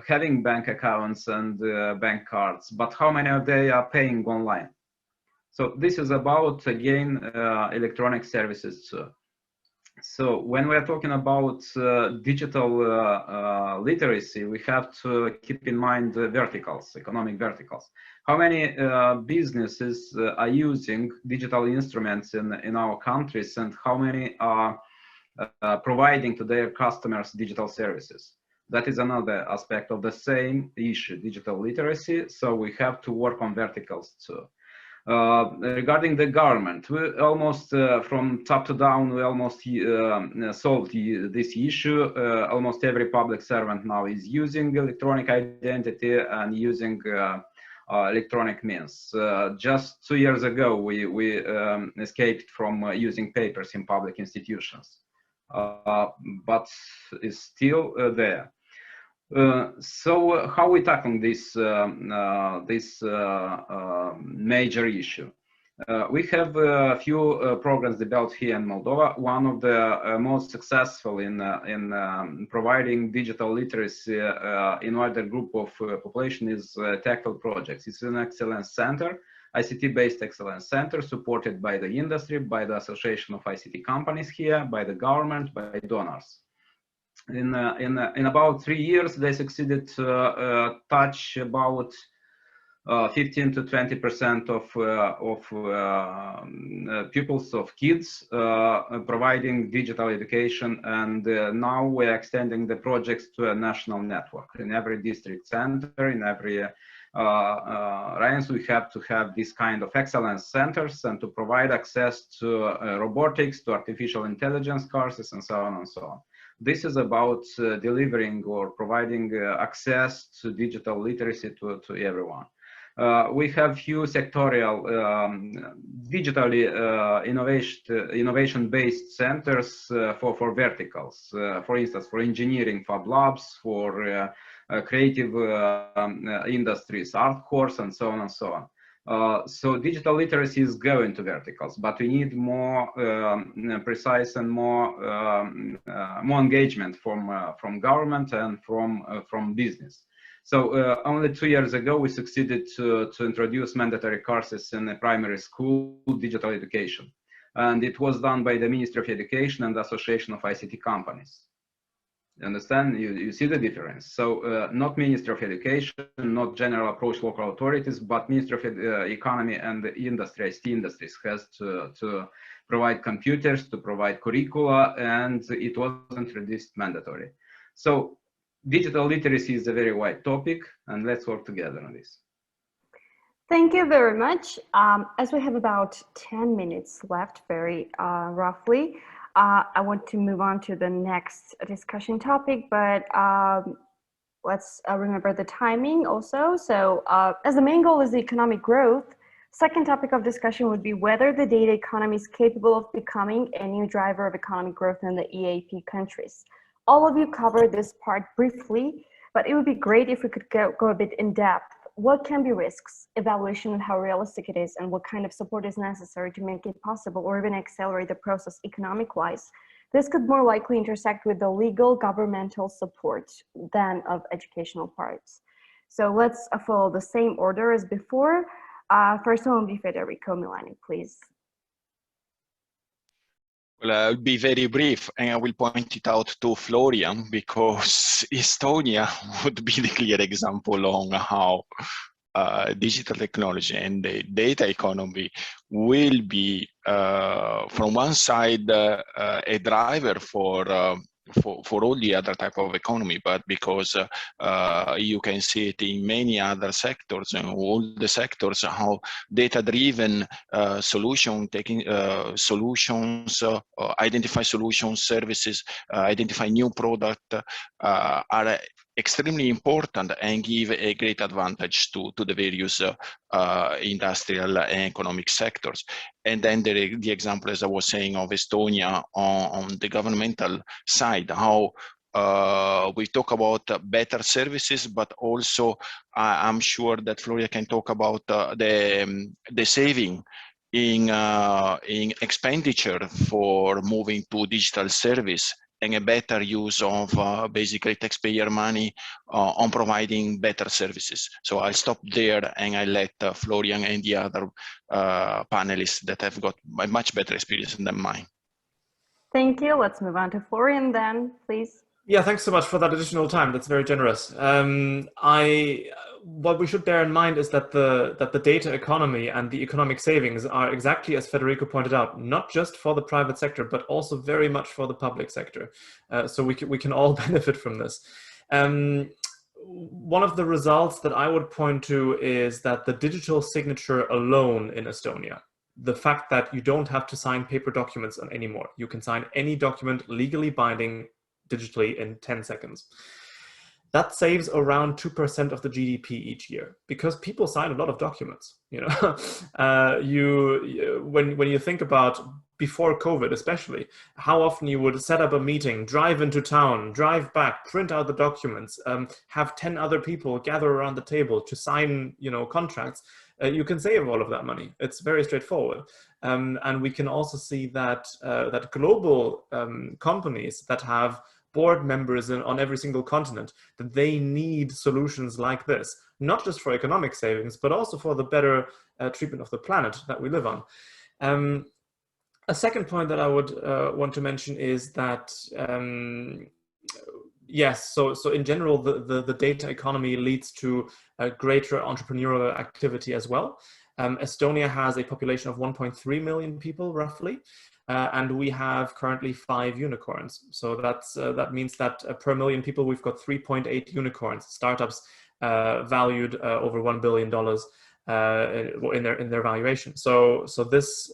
S5: having bank accounts and bank cards, but how many of they are paying online? So this is about, again, electronic services too. So when we're talking about digital literacy, we have to keep in mind the verticals, economic verticals. How many businesses are using digital instruments in our countries, and how many are providing to their customers digital services? That is another aspect of the same issue, digital literacy. So we have to work on verticals too. Regarding the government, we almost from top to down, we almost solved this issue. Almost every public servant now is using electronic identity and using electronic means. Just 2 years ago, we escaped from using papers in public institutions, but it's still there. So how are we tackling this major issue? We have a few programs developed here in Moldova. One of the most successful in providing digital literacy in wider group of population is Tactile Projects. It's an excellence center, ICT-based excellence center, supported by the industry, by the Association of ICT Companies here, by the government, by donors. In about 3 years, they succeeded to touch about 15 to 20% of pupils, of kids, providing digital education. And now we're extending the projects to a national network. In every district center, in every regions, we have to have this kind of excellence centers and to provide access to robotics, to artificial intelligence courses, and so on and so on. This is about delivering or providing access to digital literacy to everyone. We have few sectorial digitally innovation-based centers for verticals. For instance, for engineering, fab labs, for creative industries, art course, and so on and so on. So digital literacy is going to verticals, but we need more precise and more engagement from government and from business. So only 2 years ago, we succeeded to introduce mandatory courses in the primary school digital education. And it was done by the Ministry of Education and the Association of ICT Companies. You understand? You see the difference. So not Ministry of Education, not general approach local authorities, but Ministry of Economy and the industry, ICT industries, has to provide computers, to provide curricula, and it was introduced mandatory. So digital literacy is a very wide topic, and let's work together on this.
S1: Thank you very much. As we have about 10 minutes left, very roughly, I want to move on to the next discussion topic, but let's remember the timing also. So as the main goal is the economic growth, second topic of discussion would be whether the data economy is capable of becoming a new driver of economic growth in the EaP countries. All of you covered this part briefly, but it would be great if we could go a bit in depth. What can be risks, evaluation of how realistic it is, and what kind of support is necessary to make it possible or even accelerate the process economic-wise? This could more likely intersect with the legal governmental support than of educational parts. So let's follow the same order as before. First one will be Federico. Milani, please.
S2: Well, I'll be very brief, and I will point it out to Florian, because Estonia would be the clear example on how digital technology and the data economy will be, from one side, a driver for all the other type of economy, but because you can see it in many other sectors, and all the sectors, how data-driven solutions, identify solutions, services, identify new product are extremely important and give a great advantage to the various industrial and economic sectors. And then the example, as I was saying, of Estonia on the governmental side, how we talk about better services, but also I'm sure that Florian can talk about the saving in expenditure for moving to digital service, and a better use of basically taxpayer money on providing better services. So I'll stop there, and I'll let Florian and the other panelists that have got a much better experience than mine.
S1: Thank you. Let's move on to Florian then, please.
S3: Yeah, thanks so much for that additional time. That's very generous. What we should bear in mind is that the data economy and the economic savings are exactly as Federico pointed out, not just for the private sector, but also very much for the public sector. So we can all benefit from this. One of the results that I would point to is that the digital signature alone in Estonia, the fact that you don't have to sign paper documents anymore, you can sign any document legally binding digitally in 10 seconds. That saves around 2% of the GDP each year, because people sign a lot of documents. You know, when you think about before COVID, especially, how often you would set up a meeting, drive into town, drive back, print out the documents, have 10 other people gather around the table to sign, you know, contracts. You can save all of that money. It's very straightforward. And we can also see that that global companies that have board members on every single continent, that they need solutions like this, not just for economic savings, but also for the better treatment of the planet that we live on. A second point that I would want to mention is that, yes, so in general, the data economy leads to a greater entrepreneurial activity as well. Estonia has a population of 1.3 million people, roughly. And we have currently 5 unicorns. So that means that per million people, we've got 3.8 unicorns, startups valued over $1 billion in their valuation. So this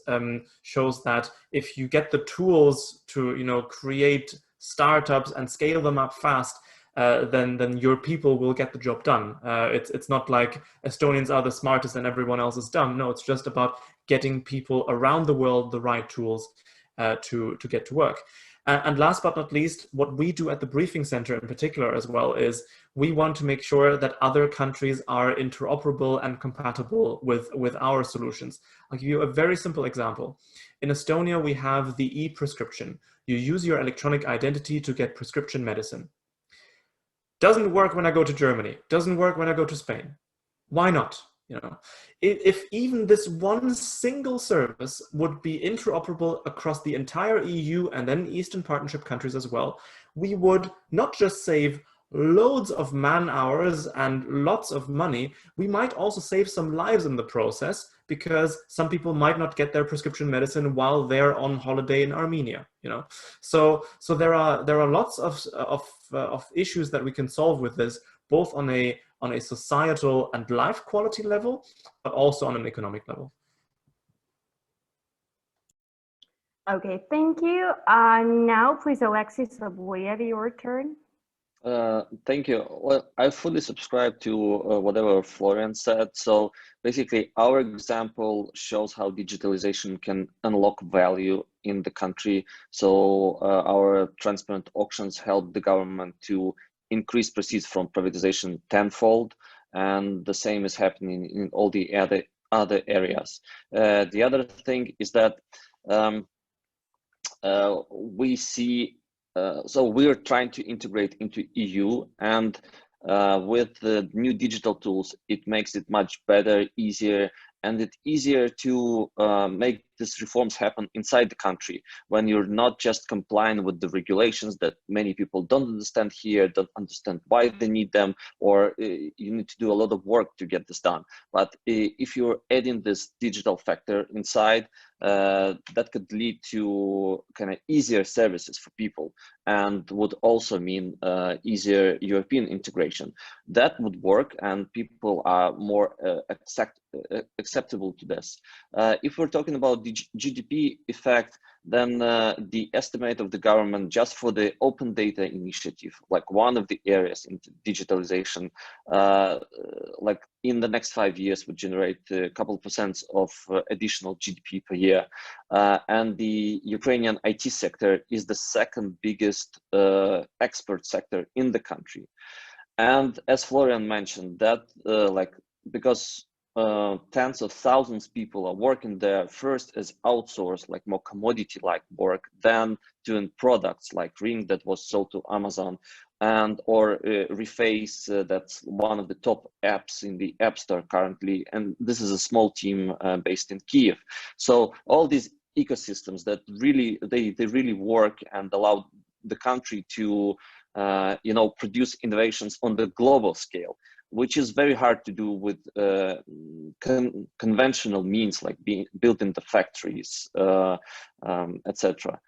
S3: shows that if you get the tools to, you know, create startups and scale them up fast, then your people will get the job done. It's not like Estonians are the smartest and everyone else is dumb. No, it's just about getting people around the world the right tools to get to work. And last but not least, what we do at the briefing center in particular as well is we want to make sure that other countries are interoperable and compatible with our solutions. I'll give you a very simple example. In Estonia, we have the e-prescription. You use your electronic identity to get prescription medicine. Doesn't work when I go to Germany. Doesn't work when I go to Spain. Why not? You know, if even this one single service would be interoperable across the entire EU and then Eastern Partnership countries as well, we would not just save loads of man hours and lots of money, we might also save some lives in the process, because some people might not get their prescription medicine while they're on holiday in Armenia, you know. So there are lots of issues that we can solve with this, both on a societal and life quality level, but also on an economic level.
S1: Okay, thank you. Now, please, Alexis Soboliev, your turn.
S4: Thank you. Well, I fully subscribe to whatever Florian said. So basically, our example shows how digitalization can unlock value in the country. So our transparent auctions help the government to increase proceeds from privatization tenfold, and the same is happening in all the other areas. The other thing is that we see, so we're trying to integrate into EU, and with the new digital tools, it makes it much better, easier, and it's easier to make these reforms happen inside the country when you're not just complying with the regulations that many people don't understand here, don't understand why they need them, or you need to do a lot of work to get this done. But if you're adding this digital factor inside, that could lead to kind of easier services for people, and would also mean easier European integration. That would work, and people are more acceptable to this. If we're talking about the GDP effect, then the estimate of the government just for the open data initiative, like one of the areas in digitalization, like in the next 5 years would generate a couple % of additional GDP per year. And the Ukrainian IT sector is the second biggest export sector in the country. And as Florian mentioned, that because tens of thousands of people are working there, first as outsourced, like more commodity-like work, then doing products like Ring that was sold to Amazon, and or Reface, that's one of the top apps in the App Store currently, and this is a small team based in Kiev. So all these ecosystems that really they really work and allow the country to produce innovations on the global scale, which is very hard to do with conventional means like building the factories, etc.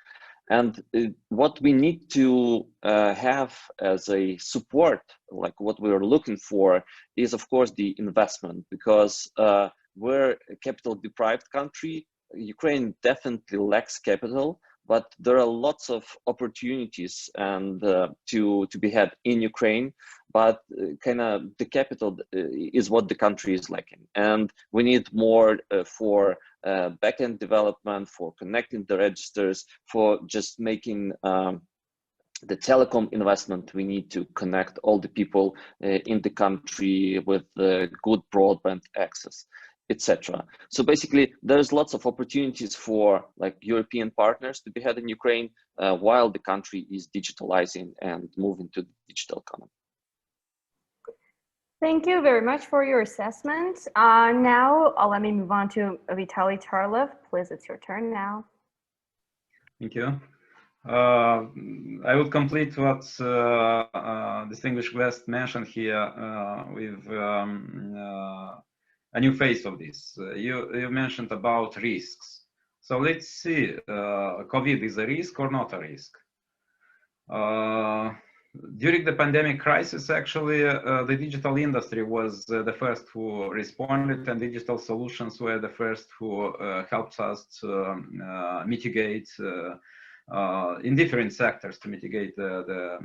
S4: And what we need to have as a support, like what we are looking for, is of course the investment, because we're a capital deprived country. Ukraine definitely lacks capital, but there are lots of opportunities and to be had in Ukraine, but kind of the capital is what the country is lacking. And we need more for backend development, for connecting the registers, for just making the telecom investment. We need to connect all the people in the country with good broadband access, etc. So basically, there's lots of opportunities for like European partners to be had in Ukraine while the country is digitalizing and moving to the digital economy.
S1: Thank you very much for your assessment. Now, let me move on to Vitalie Tarlev. Please, it's your turn now.
S5: Thank you. I would complete what distinguished guest mentioned here with a new phase of this. You mentioned about risks. So let's see, COVID is a risk or not a risk? During the pandemic crisis, actually, the digital industry was the first who responded, and digital solutions were the first who helped us to mitigate in different sectors to mitigate the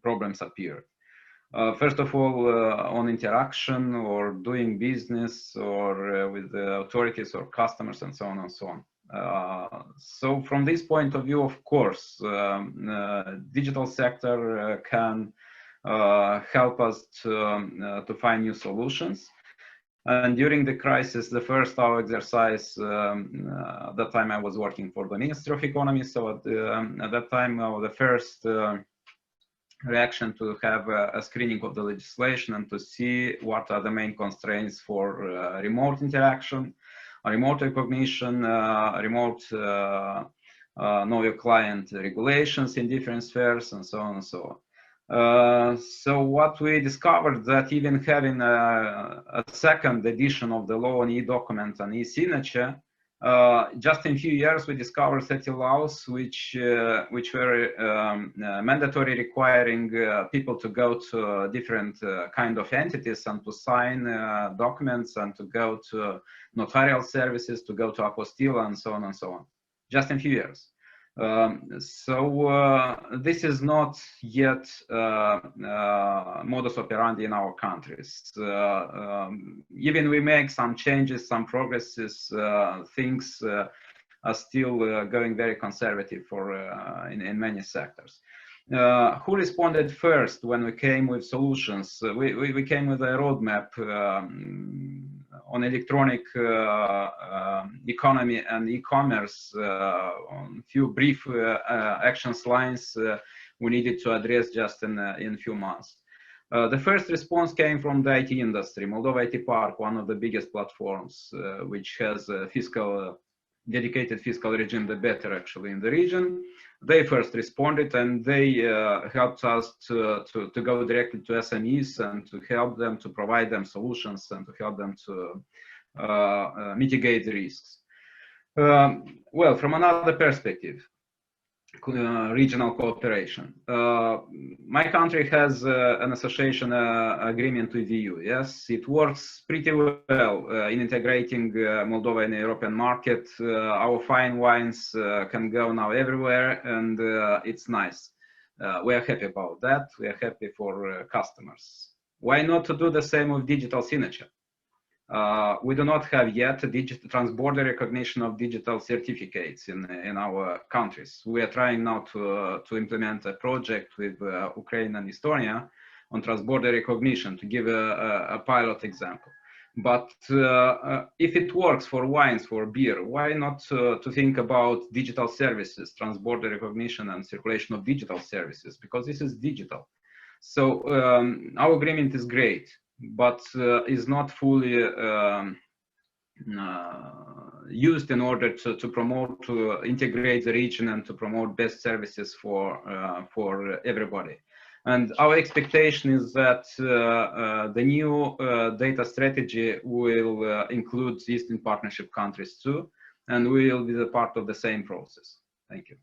S5: problems appeared. First of all, on interaction or doing business or with the authorities or customers and so on and so on. So from this point of view, of course, digital sector can help us to find new solutions. And during the crisis, the first hour exercise, at that time I was working for the Ministry of Economy. So at that time, the first reaction to have a screening of the legislation and to see what are the main constraints for remote interaction, remote recognition, remote know your client regulations in different spheres, and so on and so on. So what we discovered that even having a second edition of the law on e-document and e-signature, just in a few years we discovered 30 laws which were mandatory, requiring people to go to different kind of entities and to sign documents and to go to notarial services, to go to apostille, and so on and so on, just in a few years. So this is not yet modus operandi in our countries. Even we make some changes, some progresses, things are still going very conservative for in many sectors. Who responded first when we came with solutions? We came with a roadmap on electronic economy and e-commerce, on few brief action lines we needed to address just in a few months. The first response came from the IT industry. Moldova IT Park, one of the biggest platforms, which has a dedicated fiscal regime, the better actually in the region. They first responded, and they helped us to go directly to SMEs and to help them, to provide them solutions and to help them to mitigate the risks. Well, from another perspective, regional cooperation. My country has an association agreement with the EU. Yes, it works pretty well in integrating Moldova in the European market. Our fine wines can go now everywhere, and it's nice. We are happy about that. We are happy for customers. Why not to do the same with digital signature? We do not have yet a digital transborder recognition of digital certificates in our countries. We are trying now to implement a project with Ukraine and Estonia on transborder recognition to give a pilot example. But if it works for wines, for beer, why not to think about digital services, transborder recognition and circulation of digital services, because this is digital. So our agreement is great, but is not fully used in order to promote, to integrate the region and to promote best services for everybody. And our expectation is that the new data strategy will include Eastern Partnership countries too, and we will be the part of the same process. Thank you.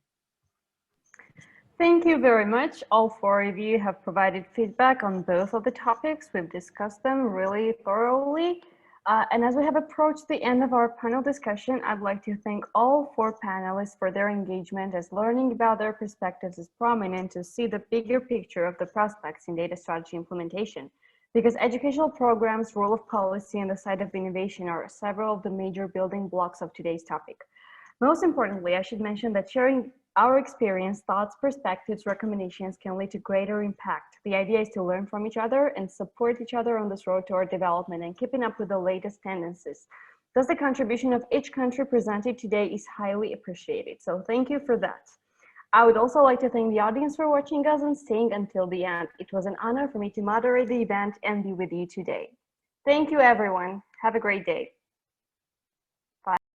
S1: Thank you very much. All four of you have provided feedback on both of the topics. We've discussed them really thoroughly. And as we have approached the end of our panel discussion, I'd like to thank all four panelists for their engagement, as learning about their perspectives is prominent to see the bigger picture of the prospects in data strategy implementation. Because educational programs, role of policy, and the side of innovation are several of the major building blocks of today's topic. Most importantly, I should mention that sharing our experience, thoughts, perspectives, recommendations can lead to greater impact. The idea is to learn from each other and support each other on this road to our development and keeping up with the latest tendencies. Thus, the contribution of each country presented today is highly appreciated. So thank you for that. I would also like to thank the audience for watching us and staying until the end. It was an honor for me to moderate the event and be with you today. Thank you, everyone. Have a great day.